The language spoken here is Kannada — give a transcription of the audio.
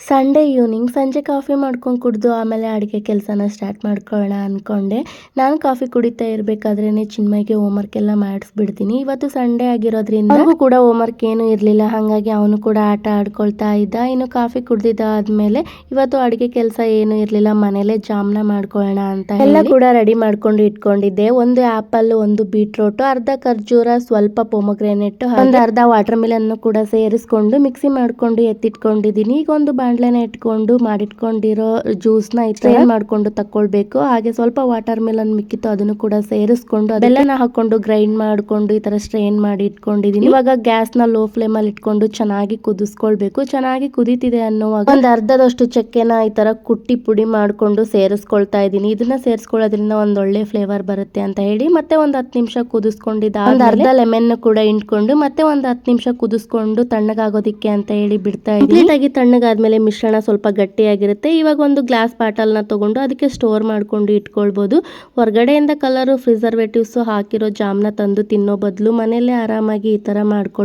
ಸಂಡೇ ಈವ್ನಿಂಗ್ ಸಂಜೆ ಕಾಫಿ ಮಾಡ್ಕೊಂಡು ಕುಡಿದು ಆಮೇಲೆ ಅಡುಗೆ ಕೆಲಸನ ಸ್ಟಾರ್ಟ್ ಮಾಡ್ಕೊಳ್ಳೋಣ ಅಂದ್ಕೊಂಡೆ. ನಾನು ಕಾಫಿ ಕುಡಿತಾ ಇರಬೇಕಾದ್ರೇ ಚಿನ್ಮಯ್ಗೆ ಹೋಮ್ವರ್ಕ್ ಎಲ್ಲ ಮಾಡಿಸ್ಬಿಡ್ತೀನಿ. ಇವತ್ತು ಸಂಡೇ ಆಗಿರೋದ್ರಿಂದ ಅವನಿಗೂ ಕೂಡ ಹೋಮ್ವರ್ಕ್ ಏನು ಇರಲಿಲ್ಲ, ಹಾಗಾಗಿ ಅವನು ಕೂಡ ಆಟ ಆಡ್ಕೊಳ್ತಾ ಇದ್ದ. ಇನ್ನು ಕಾಫಿ ಕುಡಿದಿದ್ದಾದ್ಮೇಲೆ ಇವತ್ತು ಅಡುಗೆ ಕೆಲಸ ಏನು ಇರಲಿಲ್ಲ, ಮನೇಲೆ ಜಾಮ್ನ ಮಾಡ್ಕೊಳ್ಳೋಣ ಅಂತ ಎಲ್ಲ ಕೂಡ ರೆಡಿ ಮಾಡ್ಕೊಂಡು ಇಟ್ಕೊಂಡಿದ್ದೆ. ಒಂದು ಆ್ಯಪಲ್, ಒಂದು ಬೀಟ್ರೋಟು, ಅರ್ಧ ಖರ್ಜೂರ, ಸ್ವಲ್ಪ ಪೊಮೊಗ್ರೆನೇಟ್, ಒಂದು ಅರ್ಧ ವಾಟರ್ ಮಿಲನ್ ಕೂಡ ಸೇರಿಸ್ಕೊಂಡು ಮಿಕ್ಸಿ ಮಾಡ್ಕೊಂಡು ಎತ್ತಿಟ್ಕೊಂಡಿದ್ದೀನಿ. ಈಗ ಒಂದು ಬಾಣಲೆನ ಇಟ್ಕೊಂಡು ಮಾಡಿಟ್ಕೊಂಡಿರೋ ಜ್ಯೂಸ್ನ ಸ್ಟ್ರೈನ್ ಮಾಡ್ಕೊಂಡು ತಕೊಳ್ಬೇಕು. ಹಾಗೆ ಸ್ವಲ್ಪ ವಾಟರ್ ಮಿಲನ್ ಮಿಕ್ಕಿತ್ತು, ಅದನ್ನು ಕೂಡ ಸೇರಿಸ್ಕೊಂಡು ಬೆಲ್ಲನ ಹಾಕೊಂಡು ಗ್ರೈಂಡ್ ಮಾಡ್ಕೊಂಡು ಈ ತರ ಸ್ಟ್ರೈನ್ ಮಾಡಿ ಇಟ್ಕೊಂಡಿದೀನಿ. ಇವಾಗ ಗ್ಯಾಸ್ ನ ಲೋ ಫ್ಲೇಮ್ ಅಲ್ಲಿ ಇಟ್ಕೊಂಡು ಚೆನ್ನಾಗಿ ಕುದಿಸ್ಕೊಳ್ಬೇಕು. ಚೆನ್ನಾಗಿ ಕುದೀತಿದೆ ಅನ್ನುವಾಗ ಒಂದು ಅರ್ಧದಷ್ಟು ಚಕ್ಕೆನ ಈ ತರ ಕುಟ್ಟಿ ಪುಡಿ ಮಾಡ್ಕೊಂಡು ಸೇರಿಸ್ಕೊಳ್ತಾ ಇದ್ದೀನಿ. ಇದನ್ನ ಸೇರಿಸ್ಕೊಳ್ಳೋದ್ರಿಂದ ಒಂದ್ ಒಳ್ಳೆ ಫ್ಲೇವರ್ ಬರುತ್ತೆ ಅಂತ ಹೇಳಿ ಮತ್ತೆ ಒಂದ್ 10 ನಿಮಿಷ ಕುದಿಸ್ಕೊಂಡಿದ್ದ ಒಂದು ಅರ್ಧ ಲೆಮನ್ ಕೂಡ ಇಂಟ್ಕೊಂಡು ಮತ್ತೆ ಒಂದ್ 10 ನಿಮಿಷ ಕುದಿಸ್ಕೊಂಡು ತಣ್ಣಗಾಗೋದಿಕ್ಕೆ ಅಂತ ಹೇಳಿ ಬಿಡ್ತಾ ಇದ್ದೀನಿ. ತಣ್ಣಗಾದ್ಮೇಲೆ ಮಿಶ್ರಣ ಸ್ವಲ್ಪ ಗಟ್ಟಿಯಾಗಿರುತ್ತೆ. ಇವಾಗ ಒಂದು ಗ್ಲಾಸ್ ಬಾಟಲ್ನ ತಗೊಂಡು ಅದಕ್ಕೆ ಸ್ಟೋರ್ ಮಾಡ್ಕೊಂಡು ಇಟ್ಕೊಳ್ಬೋದು. ಹೊರಗಡೆಯಿಂದ ಕಲರು ಪ್ರಿಸರ್ವೇಟಿವ್ಸ್ ಹಾಕಿರೋ ಜಾಮ್ನ ತಂದು ತಿನ್ನೋ ಬದಲು ಮನೆಯಲ್ಲೇ ಆರಾಮಾಗಿ ಈ ತರ ಮಾಡ್ಕೊಳ್ಬೋದು.